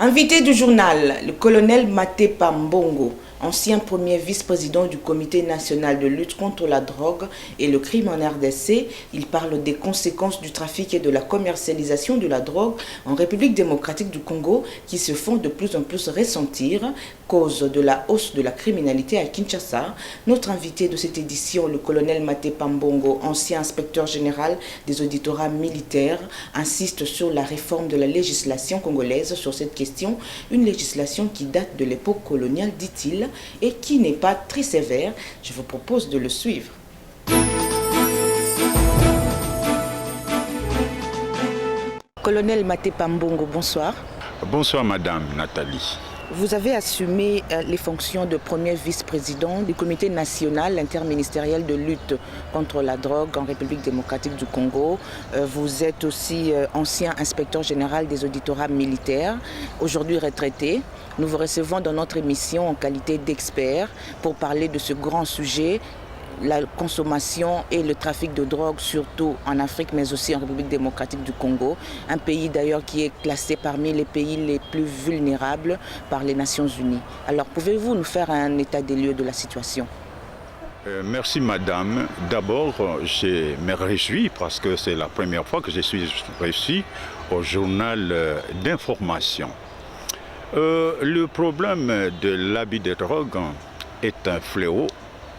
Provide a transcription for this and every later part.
Invité du journal, le colonel Maté Pambongo, ancien premier vice-président du Comité national de lutte contre la drogue et le crime en RDC, il parle des conséquences du trafic et de la commercialisation de la drogue en République démocratique du Congo qui se font de plus en plus ressentir, cause de la hausse de la criminalité à Kinshasa. Notre invité de cette édition, le colonel Maté Pambongo, ancien inspecteur général des auditorat militaires, insiste sur la réforme de la législation congolaise sur cette question, une législation qui date de l'époque coloniale, dit-il, et qui n'est pas très sévère. Je vous propose de le suivre. Colonel Maté Pambongo, bonsoir. Bonsoir Madame Nathalie. Vous avez assumé les fonctions de premier vice-président du Comité national interministériel de lutte contre la drogue en République démocratique du Congo. Vous êtes aussi ancien inspecteur général des auditorats militaires, aujourd'hui retraité. Nous vous recevons dans notre émission en qualité d'expert pour parler de ce grand sujet, la consommation et le trafic de drogue, surtout en Afrique, mais aussi en République démocratique du Congo, un pays d'ailleurs qui est classé parmi les pays les plus vulnérables par les Nations Unies. Alors, pouvez-vous nous faire un état des lieux de la situation ? Merci Madame. D'abord, je me réjouis parce que c'est la première fois que je suis reçu au journal d'information. Le problème de l'abus de drogue est un fléau,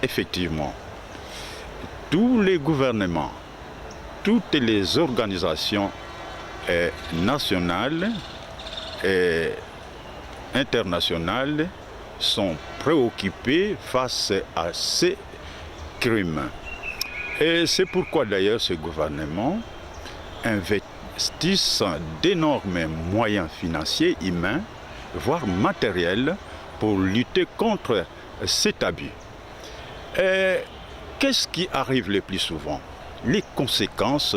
effectivement. Tous les gouvernements, toutes les organisations nationales et internationales sont préoccupées face à ces crimes. Et c'est pourquoi d'ailleurs ce gouvernement investisse d'énormes moyens financiers, humains, voire matériels, pour lutter contre cet abus. Qu'est-ce qui arrive le plus souvent? Les conséquences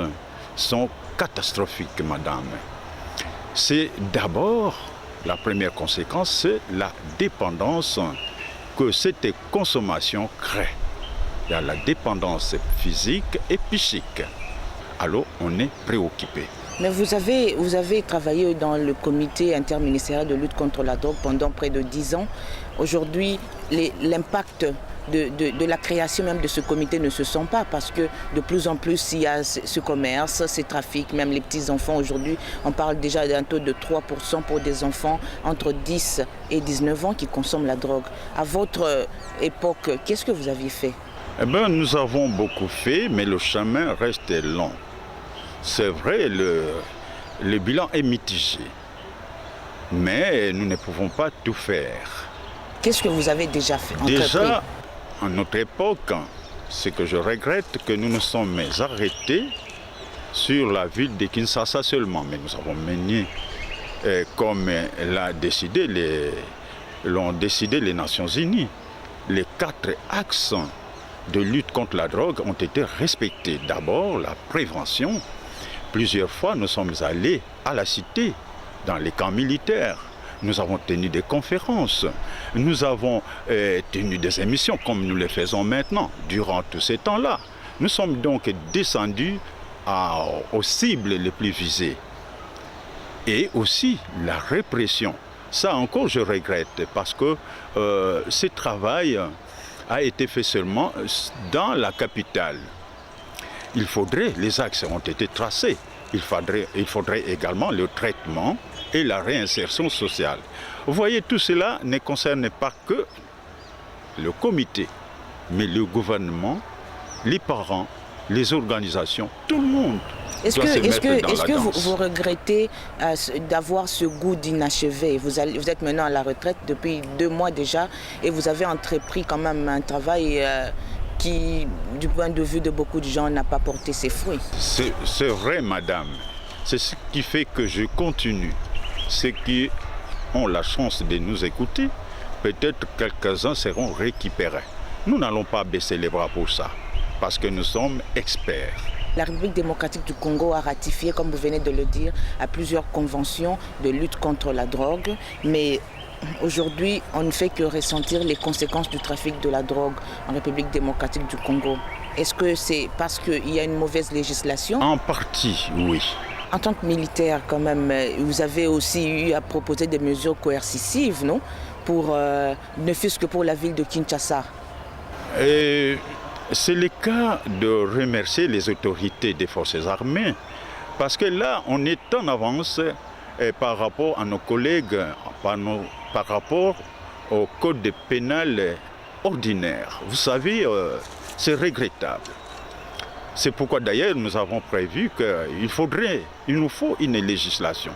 sont catastrophiques, madame. C'est d'abord, la première conséquence, c'est la dépendance que cette consommation crée. Il y a la dépendance physique et psychique. Alors, on est préoccupé. Mais vous avez travaillé dans le comité interministériel de lutte contre la drogue pendant près de 10 ans. Aujourd'hui, l'impact de la création même de ce comité ne se sent pas parce que de plus en plus il y a ce commerce, ces trafics, même les petits enfants aujourd'hui, on parle déjà d'un taux de 3% pour des enfants entre 10 et 19 ans qui consomment la drogue. À votre époque, qu'est-ce que vous aviez fait? Eh bien, nous avons beaucoup fait, mais le chemin reste long. C'est vrai, le bilan est mitigé, mais nous ne pouvons pas tout faire. Qu'est-ce que vous avez déjà fait? Déjà, à notre époque, ce que je regrette, que nous nous sommes arrêtés sur la ville de Kinshasa seulement. Mais nous avons mené, comme l'ont décidé les Nations Unies, les 4 axes de lutte contre la drogue ont été respectés. D'abord, la prévention. Plusieurs fois, nous sommes allés à la cité, dans les camps militaires. Nous avons tenu des conférences, nous avons tenu des émissions comme nous les faisons maintenant, durant tous ces temps-là. Nous sommes donc descendus aux cibles les plus visées. Et aussi la répression. Ça encore je regrette parce que ce travail a été fait seulement dans la capitale. Les axes ont été tracés. Il faudrait également le traitement et la réinsertion sociale. Vous voyez, tout cela ne concerne pas que le comité, mais le gouvernement, les parents, les organisations, tout le monde. Est-ce que vous regrettez d'avoir ce goût d'inachevé? Vous êtes maintenant à la retraite depuis 2 mois déjà et vous avez entrepris quand même un travail qui, du point de vue de beaucoup de gens, n'a pas porté ses fruits. C'est vrai, madame. C'est ce qui fait que je continue. Ceux qui ont la chance de nous écouter, peut-être quelques-uns seront récupérés. Nous n'allons pas baisser les bras pour ça, parce que nous sommes experts. La République démocratique du Congo a ratifié, comme vous venez de le dire, à plusieurs conventions de lutte contre la drogue, mais aujourd'hui, on ne fait que ressentir les conséquences du trafic de la drogue en République démocratique du Congo. Est-ce que c'est parce qu'il y a une mauvaise législation? En partie, oui. En tant que militaire, quand même, vous avez aussi eu à proposer des mesures coercitives, non? Ne fût-ce que pour la ville de Kinshasa. C'est le cas de remercier les autorités des forces armées, parce que là, on est en avance par rapport à nos collègues, par rapport au code pénal ordinaire. Vous savez, c'est regrettable. C'est pourquoi d'ailleurs nous avons prévu qu'il nous faut une législation.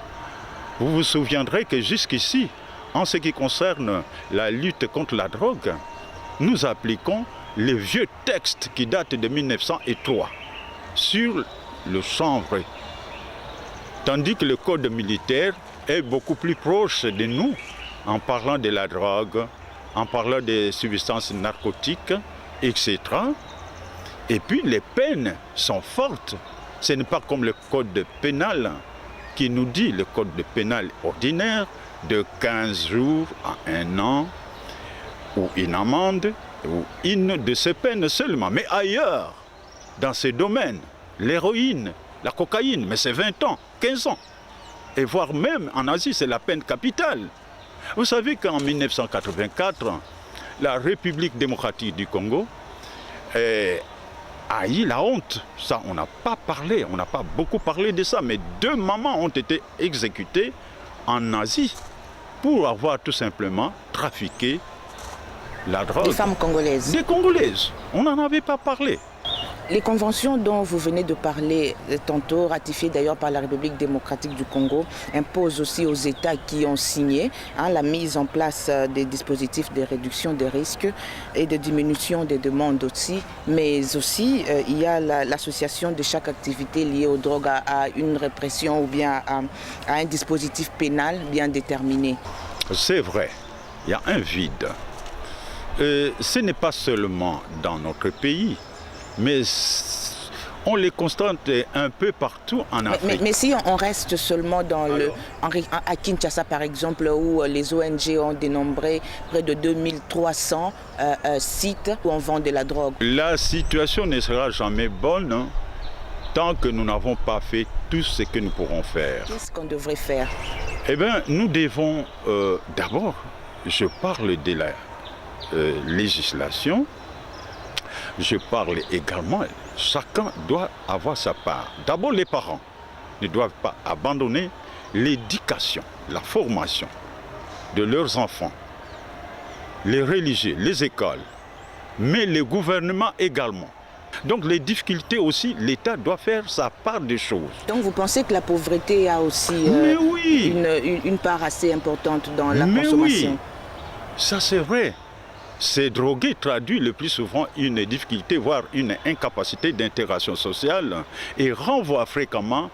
Vous vous souviendrez que jusqu'ici, en ce qui concerne la lutte contre la drogue, nous appliquons les vieux textes qui datent de 1903 sur le chanvre. Tandis que le code militaire est beaucoup plus proche de nous en parlant de la drogue, en parlant des substances narcotiques, etc. Et puis les peines sont fortes. Ce n'est pas comme le code pénal qui nous dit, le code pénal ordinaire, de 15 jours à 1 an, ou une amende, ou une de ces peines seulement. Mais ailleurs, dans ces domaines, l'héroïne, la cocaïne, mais c'est 20 ans, 15 ans. Et voire même en Asie, c'est la peine capitale. Vous savez qu'en 1984, la République démocratique du Congo a eu la honte. Ça, on n'a pas parlé, on n'a pas beaucoup parlé de ça, mais 2 mamans ont été exécutées en Asie pour avoir tout simplement trafiqué la drogue. Des femmes congolaises. Des Congolaises. On n'en avait pas parlé. Les conventions dont vous venez de parler tantôt, ratifiées d'ailleurs par la République démocratique du Congo, imposent aussi aux États qui ont signé la mise en place des dispositifs de réduction des risques et de diminution des demandes aussi. Mais aussi, il y a l'association de chaque activité liée aux drogues à une répression ou bien à un dispositif pénal bien déterminé. C'est vrai, il y a un vide. Ce n'est pas seulement dans notre pays, mais on les constate un peu partout en Afrique. Mais si on reste seulement à Kinshasa par exemple, où les ONG ont dénombré près de 2300 sites où on vend de la drogue. La situation ne sera jamais bonne tant que nous n'avons pas fait tout ce que nous pourrons faire. Qu'est-ce qu'on devrait faire? Eh bien, nous devons d'abord, je parle de la législation. Je parle également, chacun doit avoir sa part. D'abord, les parents ne doivent pas abandonner l'éducation, la formation de leurs enfants, les religieux, les écoles, mais les gouvernements également. Donc les difficultés aussi, l'État doit faire sa part des choses. Donc vous pensez que la pauvreté a aussi oui. une part assez importante dans la consommation? Oui, ça c'est vrai. Ces drogués traduit le plus souvent une difficulté, voire une incapacité d'intégration sociale et renvoie fréquemment,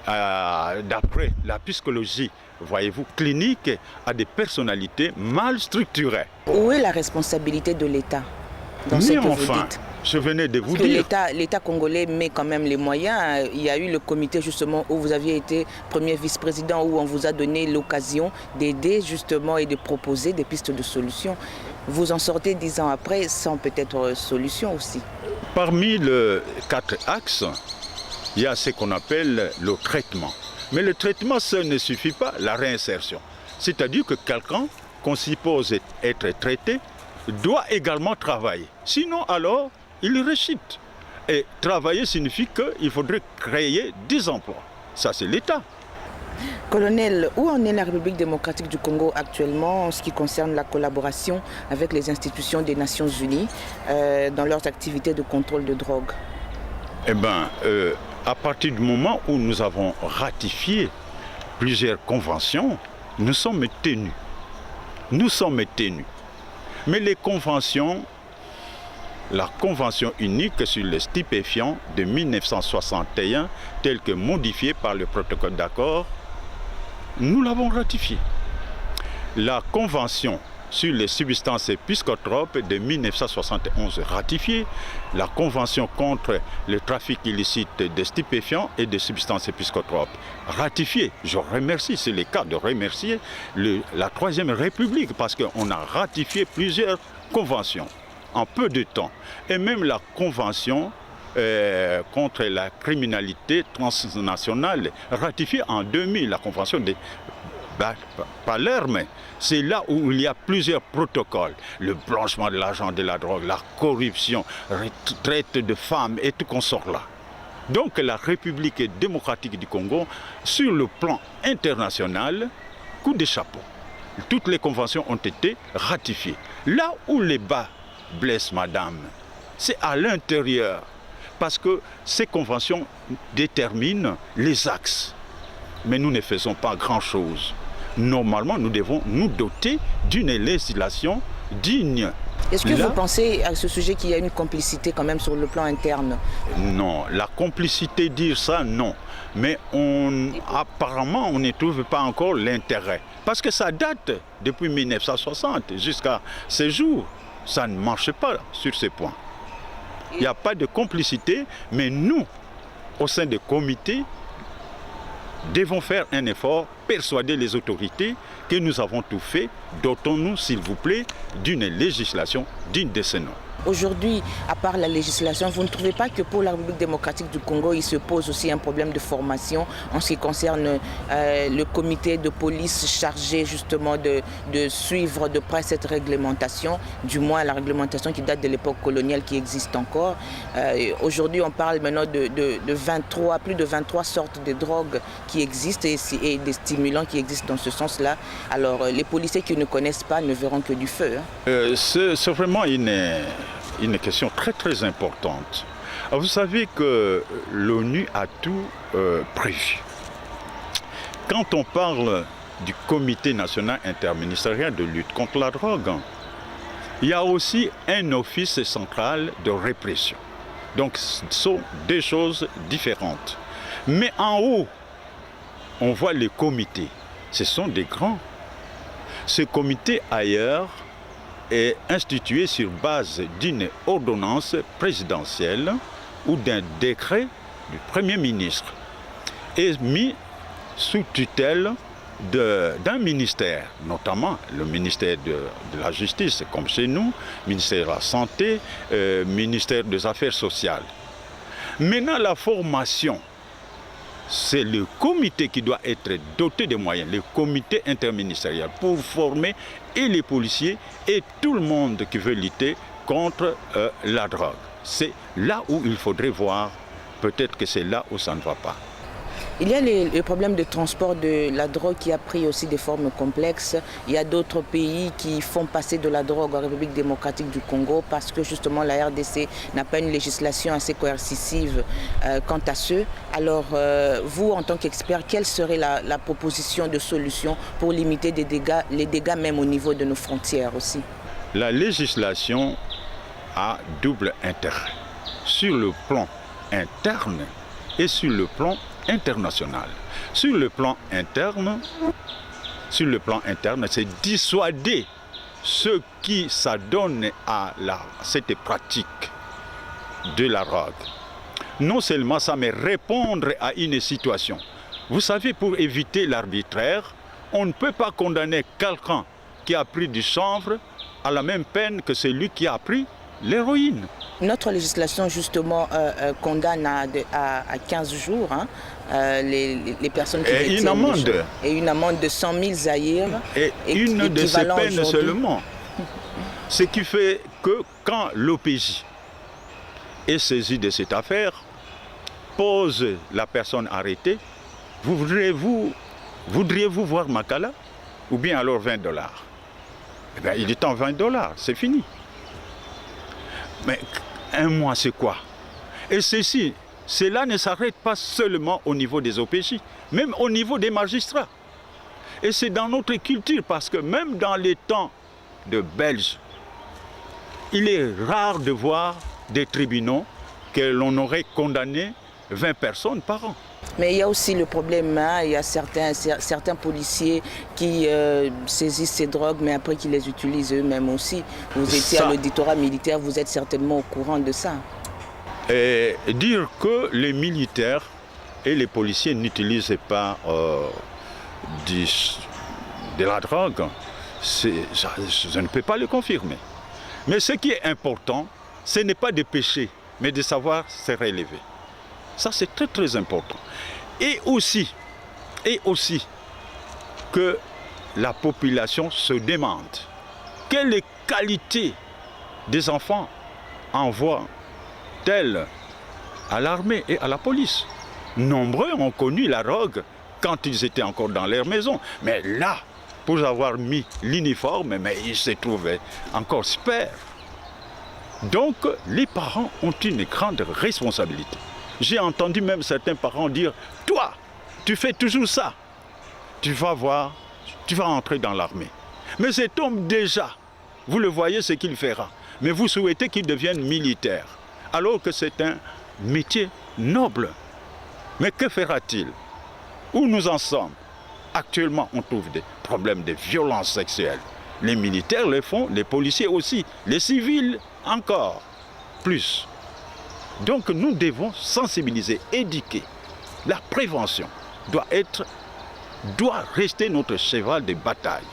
d'après la psychologie, voyez-vous, clinique, à des personnalités mal structurées. Où est la responsabilité de l'État dans ce que vous dites? Je venais de vous dire. L'État congolais met quand même les moyens. Il y a eu le comité justement où vous aviez été premier vice-président, où on vous a donné l'occasion d'aider justement et de proposer des pistes de solutions. Vous en sortez 10 ans après sans peut-être solution aussi. Parmi les 4 axes, il y a ce qu'on appelle le traitement. Mais le traitement seul ne suffit pas, la réinsertion. C'est-à-dire que quelqu'un qu'on suppose être traité doit également travailler. Sinon alors, il rechute. Et travailler signifie qu'il faudrait créer des emplois. Ça, c'est l'État. Colonel, où en est la République démocratique du Congo actuellement en ce qui concerne la collaboration avec les institutions des Nations Unies dans leurs activités de contrôle de drogue? Eh bien, à partir du moment où nous avons ratifié plusieurs conventions, nous sommes tenus. Nous sommes tenus. Mais les conventions, la Convention unique sur les stupéfiants de 1961, telle que modifiée par le protocole d'accord, nous l'avons ratifiée. La Convention sur les substances psychotropes de 1971 ratifiée, la Convention contre le trafic illicite de stupéfiants et de substances psychotropes ratifiée. Je remercie, c'est le cas de remercier la Troisième République parce qu'on a ratifié plusieurs conventions en peu de temps. Et même la Convention contre la criminalité transnationale, ratifiée en 2000, la Convention de Palerme. C'est là où il y a plusieurs protocoles. Le blanchiment de l'argent, de la drogue, la corruption, traite de femmes et tout consort là. Donc la République démocratique du Congo, sur le plan international, coup de chapeau. Toutes les conventions ont été ratifiées. Là où les bas blessent, madame, c'est à l'intérieur. Parce que ces conventions déterminent les axes. Mais nous ne faisons pas grand-chose. Normalement, nous devons nous doter d'une législation digne. Est-ce que vous pensez à ce sujet qu'il y a une complicité quand même sur le plan interne? Non, la complicité, dire ça, non. Mais apparemment, on ne trouve pas encore l'intérêt. Parce que ça date depuis 1960 jusqu'à ce jour. Ça ne marche pas sur ces points. Il n'y a pas de complicité, mais nous, au sein des comités, devons faire un effort, persuader les autorités que nous avons tout fait. Dotons-nous, s'il vous plaît, d'une législation digne de ce nom. Aujourd'hui, à part la législation, vous ne trouvez pas que pour la République démocratique du Congo, il se pose aussi un problème de formation en ce qui concerne le comité de police chargé justement de suivre de près cette réglementation, du moins la réglementation qui date de l'époque coloniale qui existe encore. Aujourd'hui, on parle maintenant de plus de 23 sortes de drogues qui existent et des stimulants qui existent dans ce sens-là. Alors, les policiers qui ne connaissent pas ne verront que du feu. C'est vraiment une question très très importante. Vous savez que l'ONU a tout prévu. Quand on parle du Comité national interministériel de lutte contre la drogue, il y a aussi un office central de répression. Donc ce sont deux choses différentes. Mais en haut, on voit les comités. Ce sont des grands. Ce comité ailleurs est institué sur base d'une ordonnance présidentielle ou d'un décret du Premier ministre et mis sous tutelle d'un ministère, notamment le ministère de la Justice, comme chez nous, ministère de la Santé, ministère des Affaires sociales. Maintenant, la formation, c'est le comité qui doit être doté de moyens, le comité interministériel, pour former et les policiers et tout le monde qui veut lutter contre la drogue. C'est là où il faudrait voir, peut-être que c'est là où ça ne va pas. Il y a le problème de transport de la drogue qui a pris aussi des formes complexes. Il y a d'autres pays qui font passer de la drogue en République démocratique du Congo parce que justement la RDC n'a pas une législation assez coercitive quant à ceux. Alors vous, en tant qu'expert, quelle serait la proposition de solution pour limiter les dégâts même au niveau de nos frontières aussi? La législation a double intérêt, sur le plan interne et sur le plan international. Sur le plan interne, c'est dissuader ceux qui s'adonnent à cette pratique de la drogue. Non seulement ça, mais répondre à une situation. Vous savez, pour éviter l'arbitraire, on ne peut pas condamner quelqu'un qui a pris du chanvre à la même peine que celui qui a pris l'héroïne. Notre législation, justement, condamne à 15 jours les personnes qui détiennent. Et une amende de 100 000 zaïrs. Et une de ces peines seulement. Ce qui fait que quand l'OPJ est saisi de cette affaire, pose la personne arrêtée, voudriez-vous voir Makala? Ou bien alors $20? Eh bien, il est en $20, c'est fini. Mais un mois, c'est quoi? Et cela ne s'arrête pas seulement au niveau des OPJ, même au niveau des magistrats. Et c'est dans notre culture, parce que même dans les temps de Belges, il est rare de voir des tribunaux que l'on aurait condamné 20 personnes par an. Mais il y a aussi le problème, il y a certains policiers qui saisissent ces drogues, mais après qui les utilisent eux-mêmes aussi. Vous étiez à l'auditorat militaire, vous êtes certainement au courant de ça. Et dire que les militaires et les policiers n'utilisent pas de la drogue, je ne peux pas le confirmer. Mais ce qui est important, ce n'est pas de pécher, mais de savoir se relever. Ça, c'est très très important. Et aussi que la population se demande quelles qualités des enfants envoient-elles à l'armée et à la police. Nombreux ont connu la drogue quand ils étaient encore dans leur maison. Mais là, pour avoir mis l'uniforme, mais ils se trouvaient encore super. Donc, les parents ont une grande responsabilité. J'ai entendu même certains parents dire « Toi, tu fais toujours ça. Tu vas voir, tu vas entrer dans l'armée. Mais cet homme déjà, vous le voyez ce qu'il fera. Mais vous souhaitez qu'il devienne militaire, alors que c'est un métier noble. Mais que fera-t-il? Où nous en sommes? Actuellement, on trouve des problèmes de violence sexuelle. Les militaires le font, les policiers aussi, les civils encore plus. Donc nous devons sensibiliser, éduquer. La prévention doit rester notre cheval de bataille.